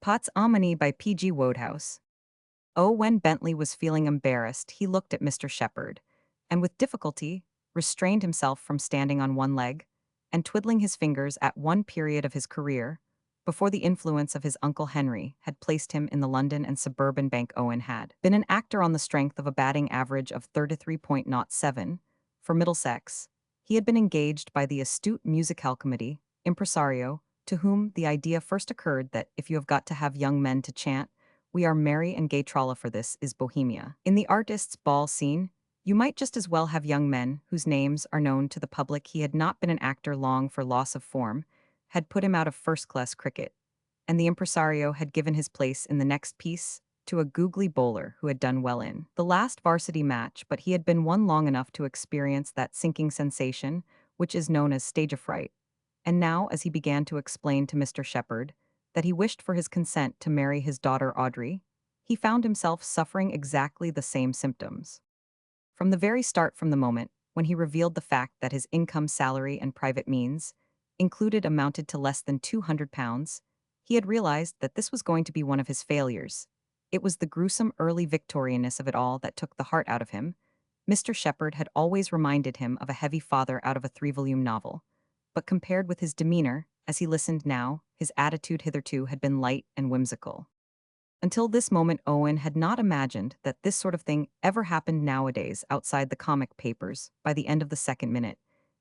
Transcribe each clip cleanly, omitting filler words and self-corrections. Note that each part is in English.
Potts OMONEY by P.G. Wodehouse. Oh, when Bentley was feeling embarrassed, he looked at Mr. Shepherd, and with difficulty, restrained himself from standing on one leg and twiddling his fingers at one period of his career, before the influence of his Uncle Henry had placed him in the London and suburban bank. Owen had been an actor on the strength of a batting average of 33.07 for Middlesex. He had been engaged by the astute musical committee, impresario, to whom the idea first occurred that if you have got to have young men to chant, "We are merry and gay trolla for this is Bohemia." In the artist's ball scene, you might just as well have young men whose names are known to the public. He had not been an actor long for loss of form, had put him out of first-class cricket, and the impresario had given his place in the next piece to a googly bowler who had done well in the last varsity match, but he had been one long enough to experience that sinking sensation which is known as stage fright. And now, as he began to explain to Mr. Shepherd that he wished for his consent to marry his daughter Audrey, he found himself suffering exactly the same symptoms. From the very start, from the moment when he revealed the fact that his income, salary, and private means included amounted to less than £200, he had realized that this was going to be one of his failures. It was the gruesome early Victorianness of it all that took the heart out of him. Mr. Shepherd had always reminded him of a heavy father out of a three-volume novel, but compared with his demeanor, as he listened now, his attitude hitherto had been light and whimsical. Until this moment, Owen had not imagined that this sort of thing ever happened nowadays outside the comic papers. By the end of the second minute,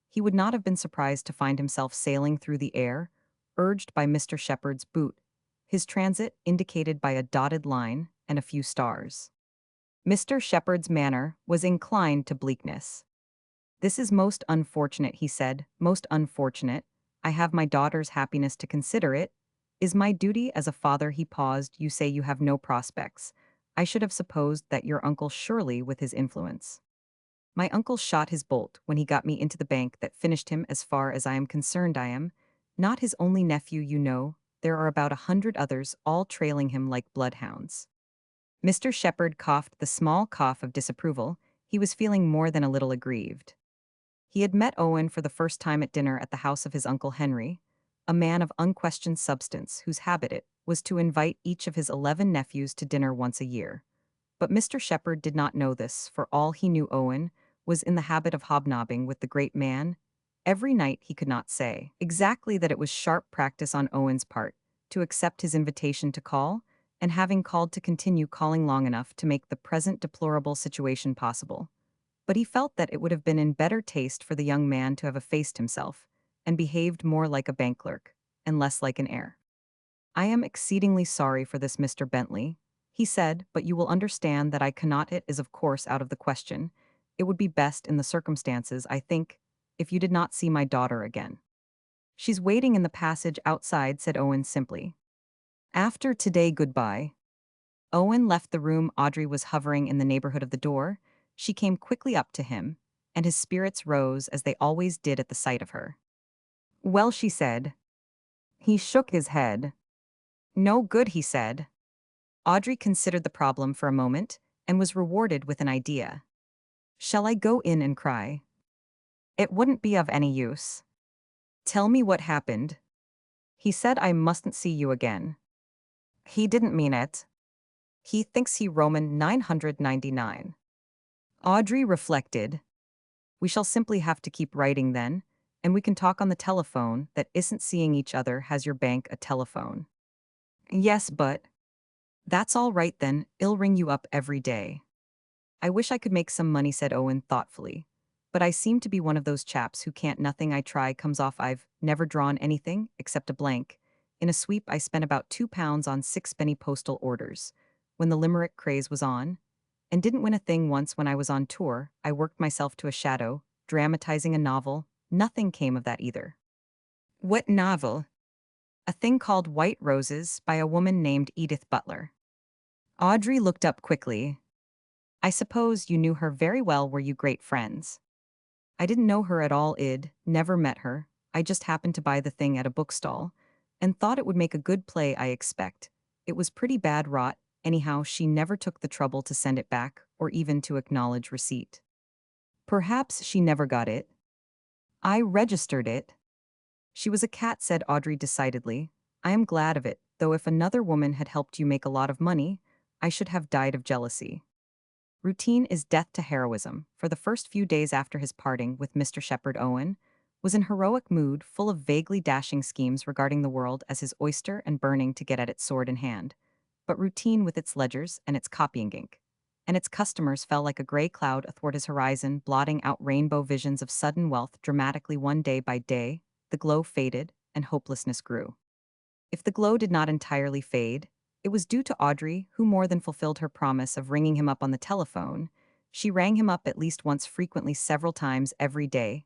he would not have been surprised to find himself sailing through the air, urged by Mr. Shepherd's boot, his transit indicated by a dotted line and a few stars. Mr. Shepherd's manner was inclined to bleakness. "This is most unfortunate," he said, "most unfortunate. I have my daughter's happiness to consider. It is my duty as a father." He paused. "You say you have no prospects. I should have supposed that your uncle, surely with his influence." "My uncle shot his bolt when he got me into the bank. That finished him as far as I am concerned. I am not his only nephew, you know. There are about 100 others, all trailing him like bloodhounds." Mr. Shepherd coughed the small cough of disapproval. He was feeling more than a little aggrieved. He had met Owen for the first time at dinner at the house of his Uncle Henry, a man of unquestioned substance whose habit it was to invite each of his 11 nephews to dinner once a year. But Mr. Shepherd did not know this. For all he knew, Owen was in the habit of hobnobbing with the great man. Every night he could not say exactly that it was sharp practice on Owen's part to accept his invitation to call, and having called to continue calling long enough to make the present deplorable situation possible. But he felt that it would have been in better taste for the young man to have effaced himself and behaved more like a bank clerk and less like an heir. "I am exceedingly sorry for this, Mr. Bentley," he said, "but you will understand that I cannot. It is of course out of the question. It would be best in the circumstances, I think, if you did not see my daughter again." "She's waiting in the passage outside," said Owen simply. "After today, goodbye." Owen left the room. Audrey was hovering in the neighborhood of the door. She came quickly up to him, and his spirits rose as they always did at the sight of her. "Well," she said. He shook his head. "No good," he said. Audrey considered the problem for a moment and was rewarded with an idea. "Shall I go in and cry?" "It wouldn't be of any use." "Tell me what happened." "He said I mustn't see you again." "He didn't mean it." "He thinks he Roman 999. Audrey reflected. "We shall simply have to keep writing then, and we can talk on the telephone. That isn't seeing each other. Has your bank a telephone?" "Yes, but—" "That's all right then. I'll ring you up every day." "I wish I could make some money," said Owen thoughtfully. "But I seem to be one of those chaps who can't. Nothing I try comes off. I've never drawn anything except a blank. In a sweep I spent about £2 on sixpenny postal orders, when the Limerick craze was on, and didn't win a thing once. When I was on tour, I worked myself to a shadow, dramatizing a novel. Nothing came of that either." "What novel?" "A thing called White Roses by a woman named Edith Butler." Audrey looked up quickly. "I suppose you knew her very well. Were you great friends?" "I didn't know her at all. I'd never met her. I just happened to buy the thing at a bookstall, and thought it would make a good play. I expect it was pretty bad rot. Anyhow, she never took the trouble to send it back, or even to acknowledge receipt." "Perhaps she never got it." "I registered it." "She was a cat," said Audrey decidedly. "I am glad of it. though if another woman had helped you make a lot of money, I should have died of jealousy. Routine is death to heroism. For the first few days after his parting with Mr. Shepherd, Owen was in heroic mood, full of vaguely dashing schemes regarding the world as his oyster and burning to get at it sword in hand. But routine with its ledgers and its copying ink and its customers fell like a gray cloud athwart his horizon, blotting out rainbow visions of sudden wealth dramatically. One day by day, the glow faded and hopelessness grew. If the glow did not entirely fade, it was due to Audrey, who more than fulfilled her promise of ringing him up on the telephone. She rang him up at least once, frequently several times every day,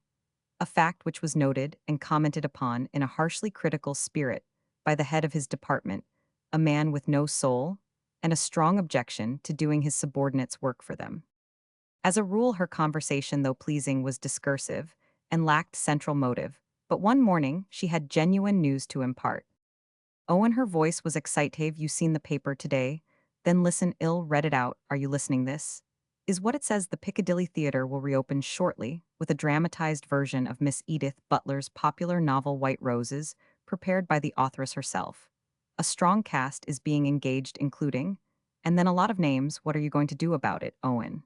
a fact which was noted and commented upon in a harshly critical spirit by the head of his department, a man with no soul, and a strong objection to doing his subordinates' work for them. As a rule, her conversation, though pleasing, was discursive and lacked central motive, but one morning she had genuine news to impart. Owen, her voice was excitative. You seen the paper today? Then listen, ill read it out. Are you listening? This is what it says. The Piccadilly Theatre will reopen shortly with a dramatized version of Miss Edith Butler's popular novel White Roses, prepared by the authoress herself. A strong cast is being engaged, including, and then a lot of names. What are you going to do about it, Owen?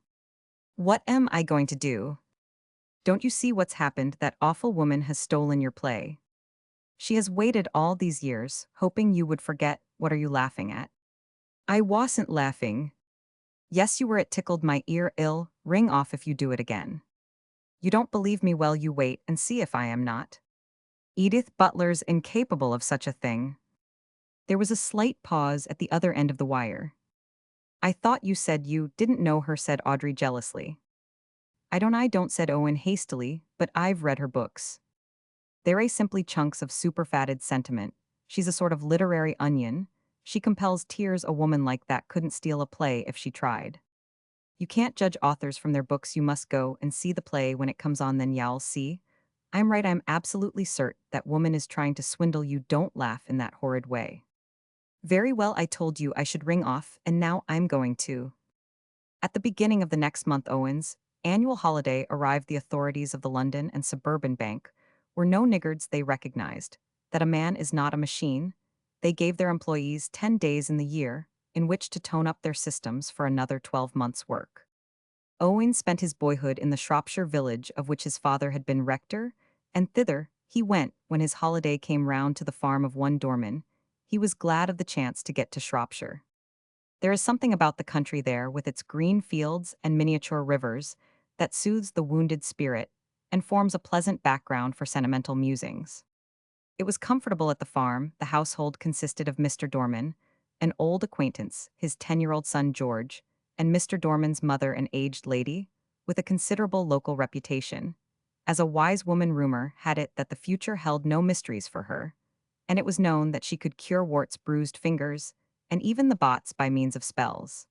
What am I going to do? Don't you see what's happened? That awful woman has stolen your play. She has waited all these years, hoping you would forget. What are you laughing at? I wasn't laughing. Yes, you were. It tickled my ear. Ill, ring off if you do it again. You don't believe me? Well, you wait and see if I am not. Edith Butler's incapable of such a thing. There was a slight pause at the other end of the wire. I thought you said you didn't know her, said Audrey jealously. I don't, said Owen hastily, but I've read her books. They're simply chunks of superfatted sentiment. She's a sort of literary onion. She compels tears. A woman like that couldn't steal a play if she tried. You can't judge authors from their books. You must go and see the play when it comes on, then you'll see. I'm right. I'm absolutely certain that woman is trying to swindle you. Don't laugh in that horrid way. Very well, I told you I should ring off, and now I'm going to. At the beginning of the next month, Owen's annual holiday arrived. The authorities of the London and Suburban Bank were no niggards. They recognized that a man is not a machine. They gave their employees 10 days in the year in which to tone up their systems for another 12 months' work. Owen spent his boyhood in the Shropshire village of which his father had been rector, and thither he went when his holiday came round to the farm of one Dorman. He was glad of the chance to get to Shropshire. There is something about the country there, with its green fields and miniature rivers, that soothes the wounded spirit and forms a pleasant background for sentimental musings. It was comfortable at the farm. The household consisted of Mr. Dorman, an old acquaintance, his 10-year-old son George, and Mr. Dorman's mother, an aged lady, with a considerable local reputation. As a wise woman, rumor had it that the future held no mysteries for her, and it was known that she could cure warts, bruised fingers, and even the bots by means of spells.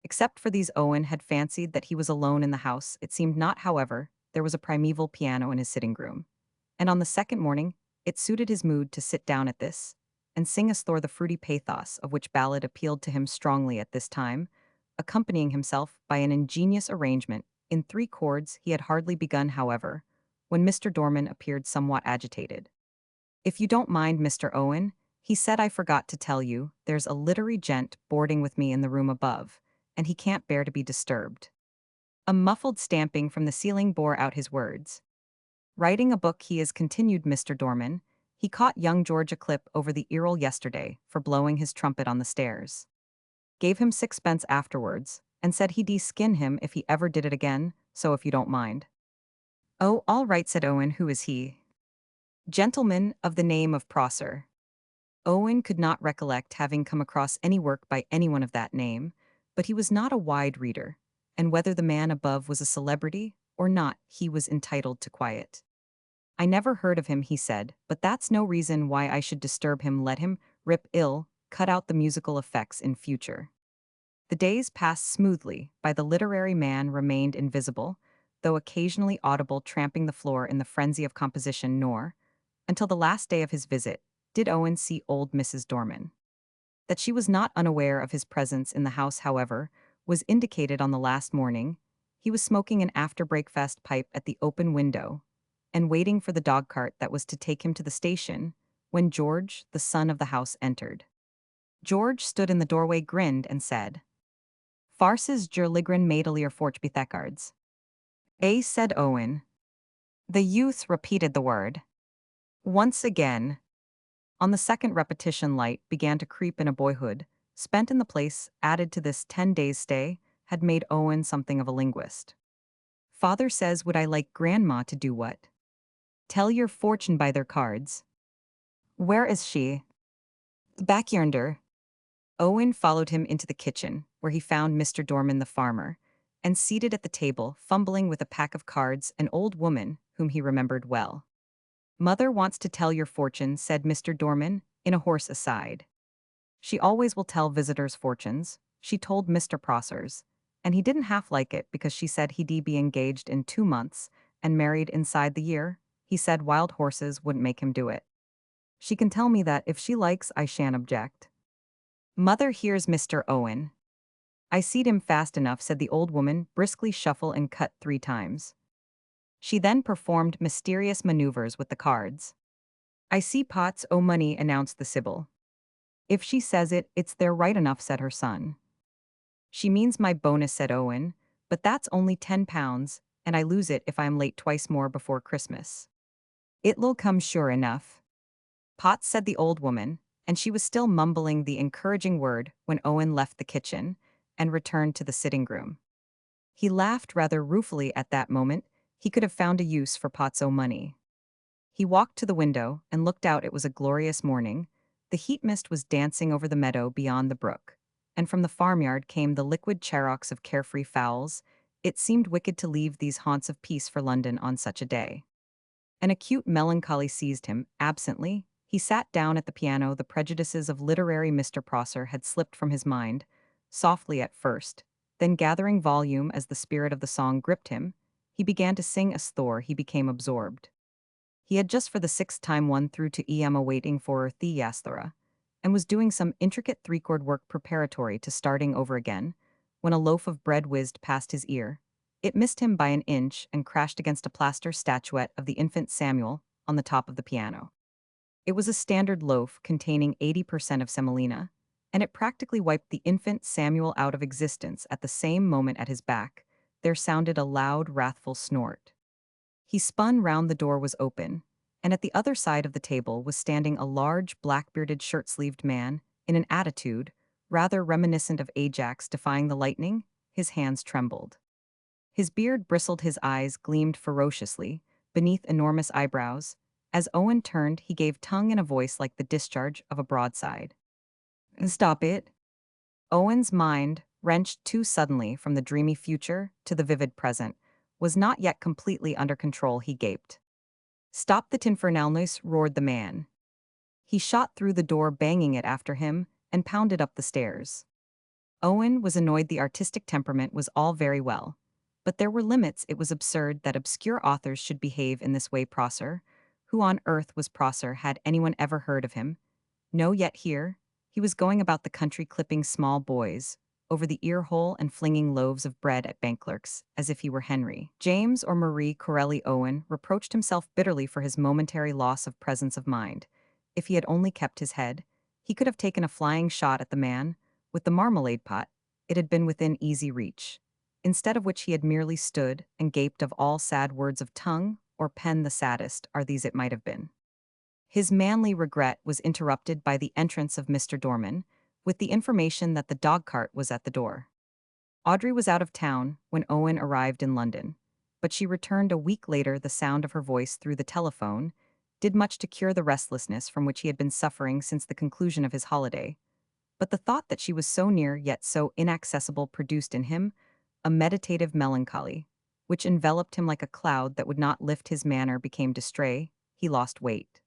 Except for these, Owen had fancied that he was alone in the house. It seemed not, however. There was a primeval piano in his sitting room, and on the second morning, it suited his mood to sit down at this and sing as Thor the fruity pathos of which ballad appealed to him strongly at this time, accompanying himself by an ingenious arrangement in 3 chords. He had hardly begun, however, when Mr. Dorman appeared somewhat agitated. If you don't mind, Mr. Owen, he said, I forgot to tell you, there's a literary gent boarding with me in the room above, and he can't bear to be disturbed. A muffled stamping from the ceiling bore out his words. Writing a book he is, continued Mr. Dorman. He caught young George a clip over the earl yesterday for blowing his trumpet on the stairs. Gave him 6 pence afterwards, and said he'd skin him if he ever did it again, so if you don't mind. Oh, all right, said Owen. Who is he? Gentleman of the name of Prosser. Owen could not recollect having come across any work by anyone of that name, but he was not a wide reader, and whether the man above was a celebrity or not, he was entitled to quiet. I never heard of him, he said, but that's no reason why I should disturb him. Let him rip. Ill, cut out the musical effects in future. The days passed smoothly. By the literary man remained invisible, though occasionally audible tramping the floor in the frenzy of composition, nor, until the last day of his visit, did Owen see old Mrs. Dorman. That she was not unaware of his presence in the house, however, was indicated on the last morning. He was smoking an after-breakfast pipe at the open window and waiting for the dog cart that was to take him to the station, when George, the son of the house, entered. George stood in the doorway, grinned, and said, Farces Ligren medalier fortbetheckards. Said Owen. The youth repeated the word. Once again. On the second repetition, light began to creep in a boyhood, spent in the place, added to this 10 days' stay, had made Owen something of a linguist. Father says, would I like grandma to do what? Tell your fortune by their cards. Where is she? Back yonder. Owen followed him into the kitchen, where he found Mr. Dorman the farmer, and seated at the table, fumbling with a pack of cards, an old woman whom he remembered well. Mother wants to tell your fortune, said Mr. Dorman, in a hoarse aside. She always will tell visitors' fortunes, she told Mr. Prosser's, and he didn't half like it because she said he'd be engaged in 2 months and married inside the year. He said wild horses wouldn't make him do it. She can tell me that if she likes, I shan't object. Mother hears Mr. Owen. I seed him fast enough, said the old woman, briskly shuffle and cut 3 times. She then performed mysterious maneuvers with the cards. I see pots o' money, announced the Sibyl. If she says it, it's there right enough, said her son. She means my bonus, said Owen, but that's only £10, and I lose it if I'm late twice more before Christmas. It'll come sure enough. Potts, said the old woman, and she was still mumbling the encouraging word when Owen left the kitchen and returned to the sitting room. He laughed rather ruefully at that moment. He could have found a use for Potts' money. He walked to the window and looked out. It was a glorious morning. The heat mist was dancing over the meadow beyond the brook, and from the farmyard came the liquid charox of carefree fowls. It seemed wicked to leave these haunts of peace for London on such a day. An acute melancholy seized him. Absently, he sat down at the piano. The prejudices of literary Mr. Prosser had slipped from his mind, softly at first, then gathering volume as the spirit of the song gripped him, he began to sing as Thor. He became absorbed. He had just for the 6th time won through to Emma waiting for Theasthora, and was doing some intricate 3-chord work preparatory to starting over again, when a loaf of bread whizzed past his ear. It missed him by an inch and crashed against a plaster statuette of the infant Samuel on the top of the piano. It was a standard loaf containing 80% of semolina, and it practically wiped the infant Samuel out of existence. At the same moment at his back, there sounded a loud, wrathful snort. He spun round. The door was open, and at the other side of the table was standing a large, black-bearded, shirt-sleeved man in an attitude rather reminiscent of Ajax defying the lightning. His hands trembled. His beard bristled, his eyes gleamed ferociously beneath enormous eyebrows. As Owen turned, he gave tongue in a voice like the discharge of a broadside. Stop it. Owen's mind, wrenched too suddenly from the dreamy future to the vivid present, was not yet completely under control. He gaped. Stop the tinfernalness, roared the man. He shot through the door, banging it after him, and pounded up the stairs. Owen was annoyed. The artistic temperament was all very well, but there were limits. It was absurd that obscure authors should behave in this way. Prosser, who on earth was Prosser? Had anyone ever heard of him? No, yet here he was going about the country clipping small boys over the ear hole and flinging loaves of bread at bank clerks as if he were Henry James or Marie Corelli. Owen reproached himself bitterly for his momentary loss of presence of mind. If he had only kept his head, he could have taken a flying shot at the man with the marmalade pot. It had been within easy reach. Instead of which he had merely stood and gaped. Of all sad words of tongue or pen, the saddest are these. It might have been. His manly regret was interrupted by the entrance of Mr. Dorman, with the information that the dog-cart was at the door. Audrey was out of town when Owen arrived in London, but she returned a week later. The sound of her voice through the telephone did much to cure the restlessness from which he had been suffering since the conclusion of his holiday. But the thought that she was so near yet so inaccessible produced in him a meditative melancholy, which enveloped him like a cloud that would not lift. His manner became distrait. He lost weight.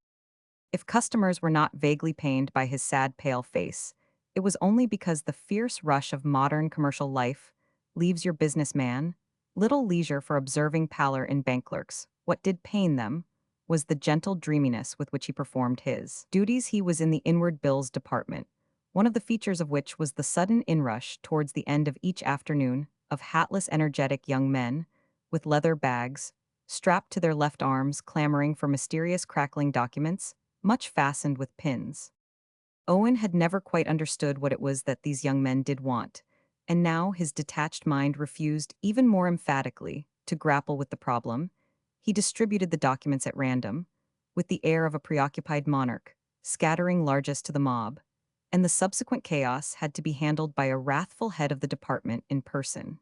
If customers were not vaguely pained by his sad, pale face, it was only because the fierce rush of modern commercial life leaves your businessman little leisure for observing pallor in bank clerks. What did pain them was the gentle dreaminess with which he performed his duties. He was in the inward bills department, one of the features of which was the sudden inrush towards the end of each afternoon of hatless, energetic young men with leather bags strapped to their left arms, clamoring for mysterious, crackling documents, much fastened with pins. Owen had never quite understood what it was that these young men did want, and now his detached mind refused even more emphatically to grapple with the problem. He distributed the documents at random, with the air of a preoccupied monarch, scattering largesse to the mob, and the subsequent chaos had to be handled by a wrathful head of the department in person.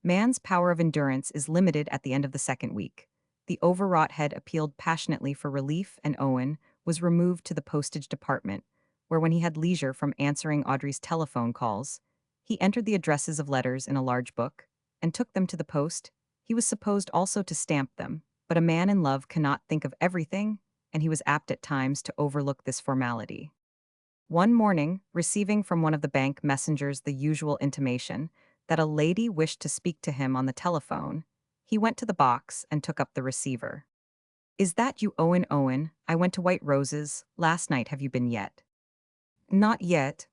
Man's power of endurance is limited at the end of the second week. The overwrought head appealed passionately for relief, and Owen was removed to the postage department, where, when he had leisure from answering Audrey's telephone calls, he entered the addresses of letters in a large book and took them to the post. He was supposed also to stamp them, but a man in love cannot think of everything, and he was apt at times to overlook this formality. One morning, receiving from one of the bank messengers the usual intimation that a lady wished to speak to him on the telephone, he went to the box and took up the receiver. "Is that you, Owen? Owen, I went to White Roses last night. Have you been yet?" "Not yet."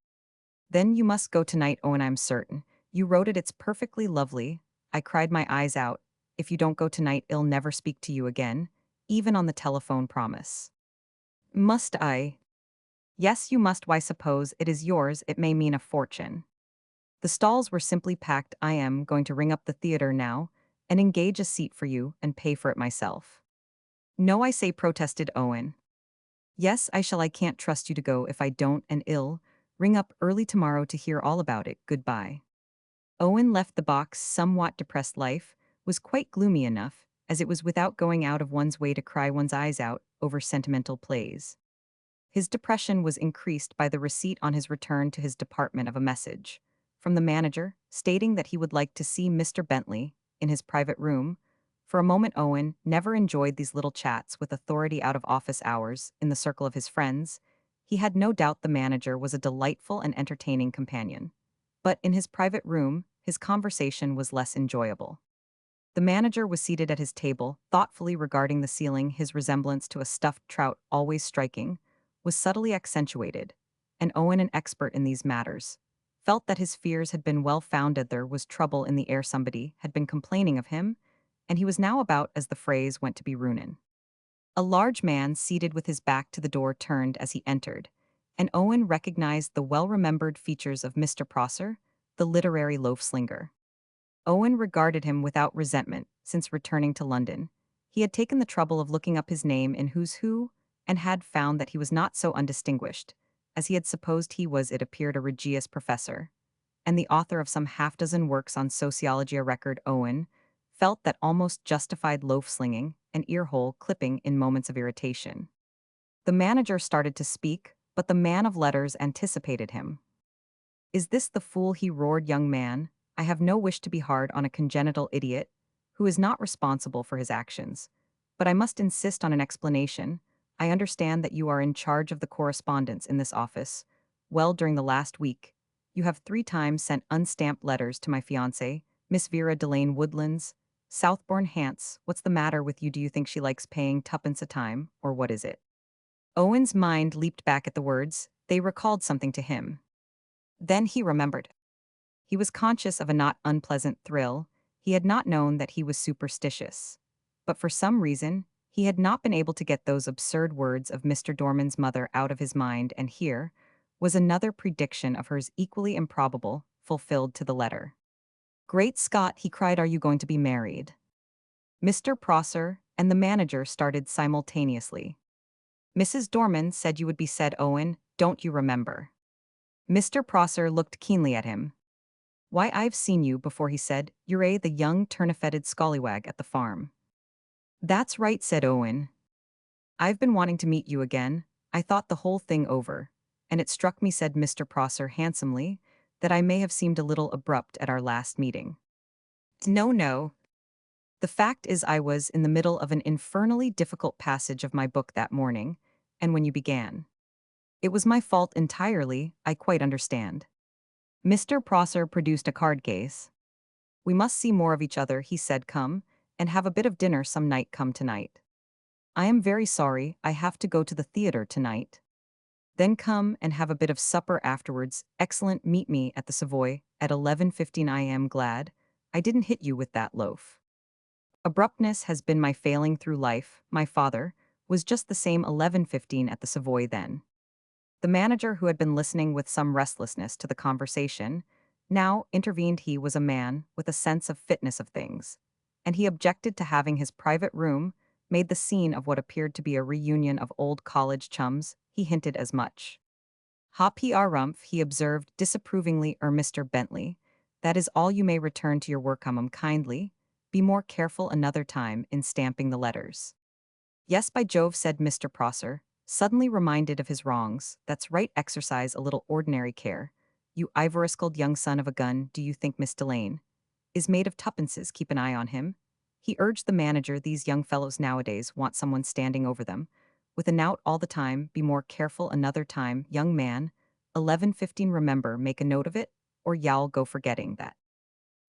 "Then you must go tonight, Owen, I'm certain. You wrote it, it's perfectly lovely. I cried my eyes out. If you don't go tonight, I'll never speak to you again, even on the telephone promise." "Must I?" "Yes, you must. Why, suppose it is yours, it may mean a fortune." The stalls were simply packed. "I am going to ring up the theater now and engage a seat for you and pay for it myself." "No, I say," protested Owen. "Yes, I shall. I can't trust you to go if I don't, and I'll ring up early tomorrow to hear all about it. Goodbye." Owen left the box somewhat depressed. Life was quite gloomy enough, as it was, without going out of one's way to cry one's eyes out over sentimental plays. His depression was increased by the receipt on his return to his department of a message from the manager stating that he would like to see Mr. Bentley in his private room. For a moment, Owen never enjoyed these little chats with authority out of office hours in the circle of his friends. He had no doubt the manager was a delightful and entertaining companion. But in his private room, his conversation was less enjoyable. The manager was seated at his table, thoughtfully regarding the ceiling. His resemblance to a stuffed trout, always striking, was subtly accentuated, and Owen, an expert in these matters, felt that his fears had been well founded. There was trouble in the air. Somebody had been complaining of him, and he was now about, as the phrase went, to be ruinin'. A large man seated with his back to the door turned as he entered, and Owen recognized the well-remembered features of Mr. Prosser, the literary loaf-slinger. Owen regarded him without resentment. Since returning to London, he had taken the trouble of looking up his name in Who's Who, and had found that he was not so undistinguished as he had supposed he was. It appeared a Regius professor, and the author of some half-dozen works on sociology. A record Owen felt that almost justified loaf-slinging and ear-hole clipping in moments of irritation. The manager started to speak, but the man of letters anticipated him. "Is this the fool?" he roared. "Young man, I have no wish to be hard on a congenital idiot who is not responsible for his actions, but I must insist on an explanation. I understand that you are in charge of the correspondence in this office. Well, during the last week, you have 3 times sent unstamped letters to my fiancée, Miss Vera Delane Woodlands, Southbourne, Hants. What's the matter with you? Do you think she likes paying 2pence a time, or what is it?" Owen's mind leaped back at the words. They recalled something to him. Then he remembered. He was conscious of a not unpleasant thrill. He had not known that he was superstitious. But for some reason, he had not been able to get those absurd words of Mr. Dorman's mother out of his mind, and here was another prediction of hers, equally improbable, fulfilled to the letter. "Great Scott!" he cried. "Are you going to be married?" Mr. Prosser and the manager started simultaneously. "Mrs. Dorman said you would be," said Owen. "Don't you remember?" Mr. Prosser looked keenly at him. "Why, I've seen you before," he said. "You're the young turnifetted scallywag at the farm." "That's right," said Owen. "I've been wanting to meet you again. I thought the whole thing over, and it struck me," said Mr. Prosser handsomely, "that I may have seemed a little abrupt at our last meeting." "No, no. The fact is, I was in the middle of an infernally difficult passage of my book that morning, and when you began, it was my fault entirely. I quite understand." Mr. Prosser produced a card case. "We must see more of each other," he said. "Come and have a bit of dinner some night. Come tonight." "I am very sorry, I have to go to the theater tonight." "Then come and have a bit of supper afterwards." "Excellent. Meet me at the Savoy at 11:15. I am glad I didn't hit you with that loaf." Abruptness has been my failing through life. My father was just the same. 11:15 at the Savoy then. The manager, who had been listening with some restlessness to the conversation, now intervened. He was a man with a sense of fitness of things, and he objected to having his private room made the scene of what appeared to be a reunion of old college chums. He hinted as much. Ha P R Rumpf, he observed disapprovingly, Mr. Bentley, that is all. You may return to your work kindly. Be more careful another time in stamping the letters. Yes, by Jove, said Mr. Prosser, suddenly reminded of his wrongs. That's right, exercise a little ordinary care. You ivoriscald young son of a gun, do you think Miss Delane is made of tuppences? Keep an eye on him. He urged the manager. These young fellows nowadays want someone standing over them, with a knout all the time. Be more careful another time, young man. 11:15. Remember, make a note of it, or y'all go forgetting that.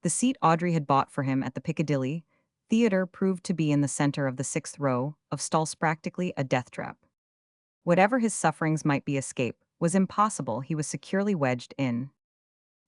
The seat Audrey had bought for him at the Piccadilly Theatre proved to be in the center of the sixth row of stalls, practically a death trap. Whatever his sufferings might be, escape was impossible. He was securely wedged in.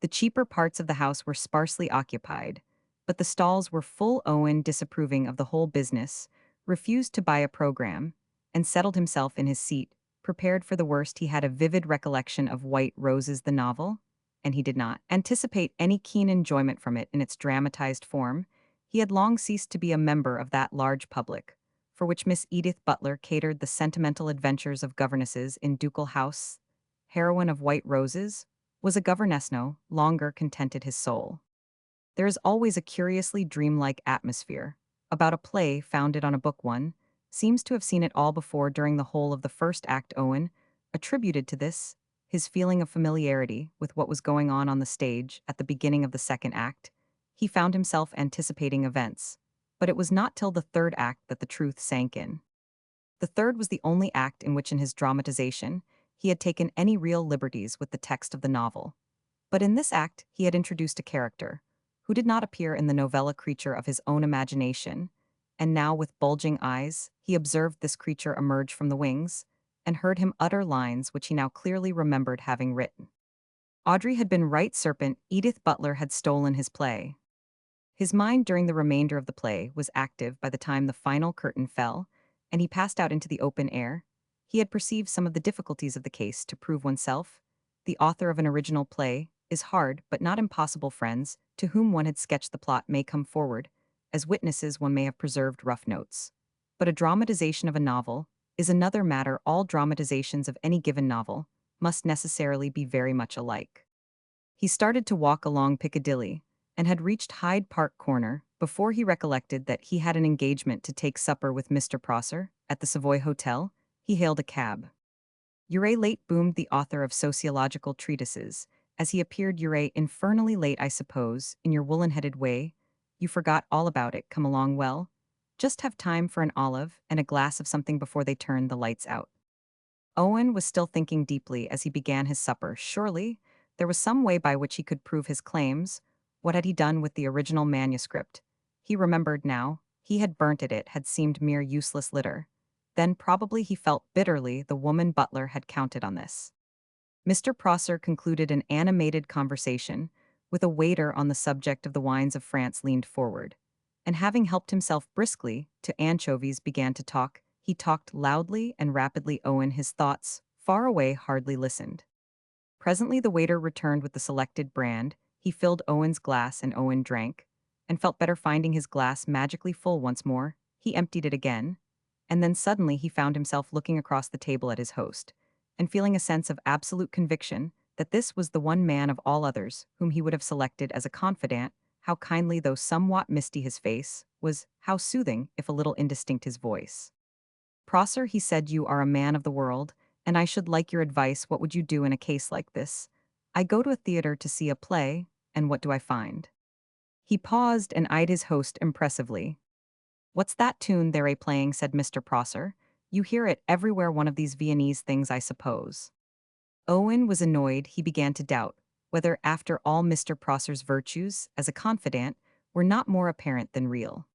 The cheaper parts of the house were sparsely occupied, but the stalls were full. Owen, disapproving of the whole business, refused to buy a program and settled himself in his seat, prepared for the worst. He had a vivid recollection of White Roses, the novel, and he did not anticipate any keen enjoyment from it in its dramatized form. He had long ceased to be a member of that large public, for which Miss Edith Butler catered. The sentimental adventures of governesses in Ducal House, heroine of White Roses, was a governess no longer contented his soul. There is always a curiously dreamlike atmosphere about a play founded on a book. One seems to have seen it all before. During the whole of the first act, Owen attributed to this his feeling of familiarity with what was going on the stage. At the beginning of the second act, he found himself anticipating events, but it was not till the third act that the truth sank in. The third was the only act in which, in his dramatization, he had taken any real liberties with the text of the novel. But in this act, he had introduced a character who did not appear in the novella, creature of his own imagination, and now, with bulging eyes, he observed this creature emerge from the wings and heard him utter lines which he now clearly remembered having written. Audrey had been right, serpent. Edith Butler had stolen his play. His mind during the remainder of the play was active. By the time the final curtain fell and he passed out into the open air, he had perceived some of the difficulties of the case. To prove oneself the author of an original play is hard but not impossible. Friends to whom one had sketched the plot may come forward. As witnesses, one may have preserved rough notes. But a dramatization of a novel is another matter. All dramatizations of any given novel must necessarily be very much alike. He started to walk along Piccadilly and had reached Hyde Park Corner before he recollected that he had an engagement to take supper with Mr. Prosser at the Savoy Hotel. He hailed a cab. "You're late," boomed the author of sociological treatises, as he appeared. "You're infernally late, I suppose, in your woolen-headed way. You forgot all about it. Come along. Well, just have time for an olive and a glass of something before they turn the lights out." Owen was still thinking deeply as he began his supper. Surely, there was some way by which he could prove his claims. What had he done with the original manuscript? He remembered now. He had burnt it. It had seemed mere useless litter. Then probably he felt bitterly the woman butler had counted on this. Mr. Prosser concluded an animated conversation with a waiter on the subject of the wines of France, leaned forward, and having helped himself briskly to anchovies, began to talk. He talked loudly and rapidly. Owen, his thoughts far away, hardly listened. Presently the waiter returned with the selected brand. He filled Owen's glass and Owen drank, and felt better, finding his glass magically full once more. He emptied it again, and then suddenly he found himself looking across the table at his host, and feeling a sense of absolute conviction that this was the one man of all others whom he would have selected as a confidant. How kindly, though somewhat misty, his face was, how soothing, if a little indistinct, his voice. "Prosser," he said, "you are a man of the world, and I should like your advice. What would you do in a case like this? I go to a theater to see a play, and what do I find?" He paused and eyed his host impressively. "What's that tune they're playing?" said Mr. Prosser. "You hear it everywhere. One of these Viennese things, I suppose." Owen was annoyed. He began to doubt whether, after all, Mr. Prosser's virtues as a confidant were not more apparent than real.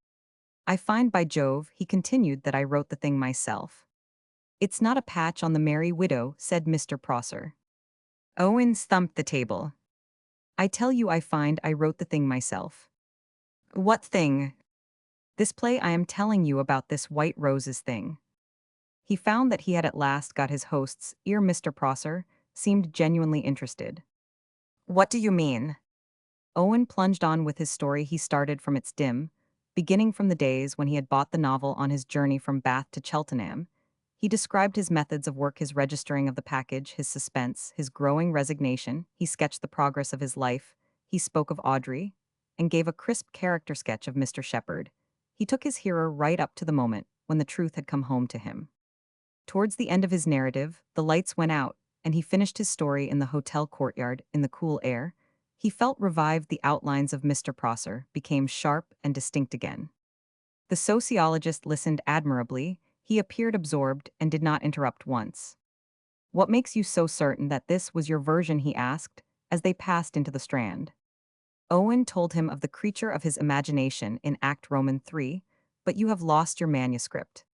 "I find, by Jove," he continued, "that I wrote the thing myself." "It's not a patch on the Merry Widow," said Mr. Prosser. Owen thumped the table. "I tell you, I find I wrote the thing myself." "What thing?" "This play I am telling you about, this White Roses thing." He found that he had at last got his host's ear. Mr. Prosser seemed genuinely interested. What do you mean? Owen plunged on with his story. He started from its dim, beginning from the days when he had bought the novel on his journey from Bath to Cheltenham. He described his methods of work, his registering of the package, his suspense, his growing resignation. He sketched the progress of his life. He spoke of Audrey, and gave a crisp character sketch of Mr. Shepherd. He took his hearer right up to the moment when the truth had come home to him. Towards the end of his narrative, the lights went out, and he finished his story in the hotel courtyard in the cool air. He felt revived. The outlines of Mr. Prosser became sharp and distinct again. The sociologist listened admirably. He appeared absorbed and did not interrupt once. What makes you so certain that this was your version? He asked, as they passed into the Strand. Owen told him of the creature of his imagination in Act Roman 3, but you have lost your manuscript.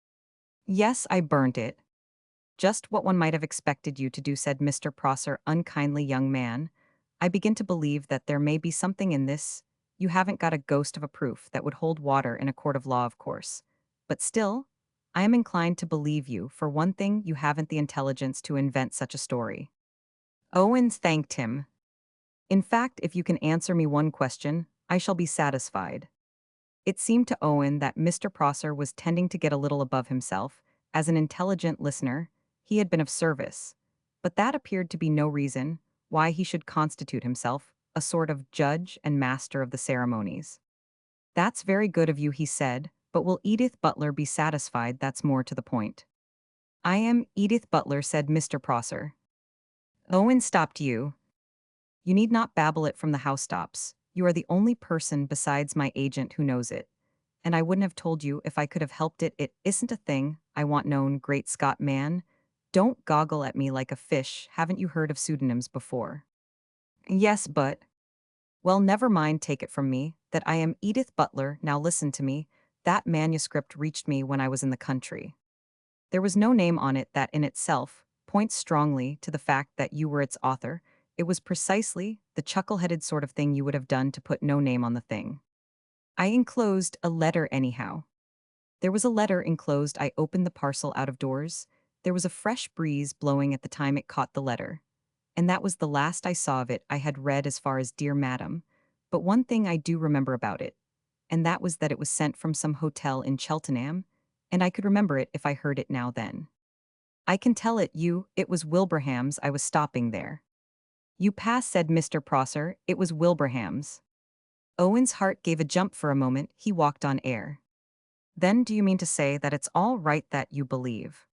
Yes, I burnt it. Just what one might have expected you to do, said Mr. Prosser, unkindly. Young man, I begin to believe that there may be something in this. You haven't got a ghost of a proof that would hold water in a court of law, of course. But still, I am inclined to believe you. For one thing, you haven't the intelligence to invent such a story. Owens thanked him. In fact, if you can answer me one question, I shall be satisfied. It seemed to Owen that Mr. Prosser was tending to get a little above himself. As an intelligent listener, he had been of service. But that appeared to be no reason why he should constitute himself a sort of judge and master of the ceremonies. That's very good of you, he said, but will Edith Butler be satisfied? That's more to the point. I am Edith Butler, said Mr. Prosser. Owen stopped you. You need not babble it from the housetops. You are the only person besides my agent who knows it. And I wouldn't have told you if I could have helped it. It isn't a thing I want known. Great Scott, man. Don't goggle at me like a fish. Haven't you heard of pseudonyms before? Yes, but... Well, never mind, take it from me that I am Edith Butler. Now listen to me. That manuscript reached me when I was in the country. There was no name on it. That in itself points strongly to the fact that you were its author. It was precisely the chuckle-headed sort of thing you would have done to put no name on the thing. I enclosed a letter anyhow. There was a letter enclosed. I opened the parcel out of doors. There was a fresh breeze blowing at the time it caught the letter. And that was the last I saw of it. I had read as far as Dear Madam. But one thing I do remember about it, and that was that it was sent from some hotel in Cheltenham, and I could remember it if I heard it now then. I can tell it was Wilbraham's. I was stopping there. You pass, said Mr. Prosser. It was Wilbraham's. Owen's heart gave a jump for a moment. He walked on air. Then do you mean to say that it's all right that you believe?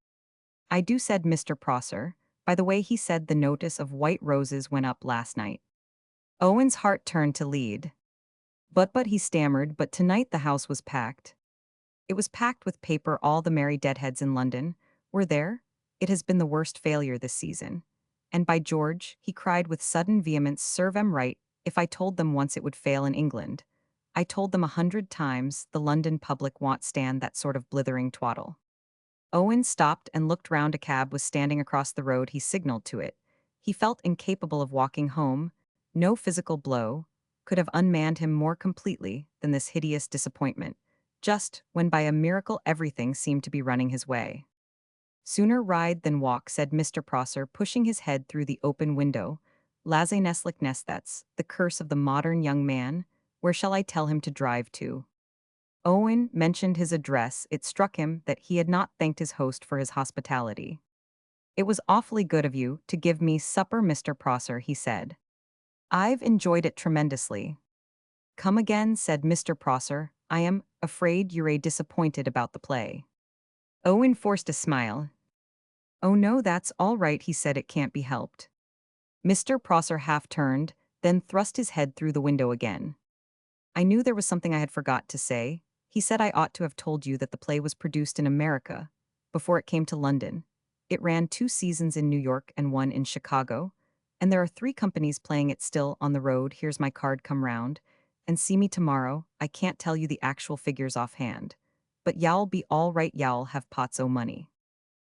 I do, said Mr. Prosser. By the way, he said the notice of white roses went up last night. Owen's heart turned to lead. But he stammered, but tonight the house was packed. It was packed with paper. All the merry deadheads in London were there. It has been the worst failure this season. And by George, he cried with sudden vehemence, serve 'em right. If I told them once it would fail in England, I told them 100 times. The London public won't stand that sort of blithering twaddle. Owen stopped and looked round. A cab was standing across the road. He signaled to it. He felt incapable of walking home. No physical blow could have unmanned him more completely than this hideous disappointment, just when by a miracle everything seemed to be running his way. Sooner ride than walk, said Mr. Prosser, pushing his head through the open window. Laissez-neslickness, that's the curse of the modern young man. Where shall I tell him to drive to? Owen mentioned his address. It struck him that he had not thanked his host for his hospitality. It was awfully good of you to give me supper, Mr. Prosser, he said. I've enjoyed it tremendously. Come again, said Mr. Prosser. I am afraid you're disappointed about the play. Owen forced a smile. Oh no, that's all right, he said. It can't be helped. Mr. Prosser half turned, then thrust his head through the window again. I knew there was something I had forgot to say. He said I ought to have told you that the play was produced in America before it came to London. It ran 2 seasons in New York and 1 in Chicago, and there are 3 companies playing it still on the road. Here's my card. Come round and see me tomorrow. I can't tell you the actual figures offhand, but y'all be all right. Y'all have pots o' money.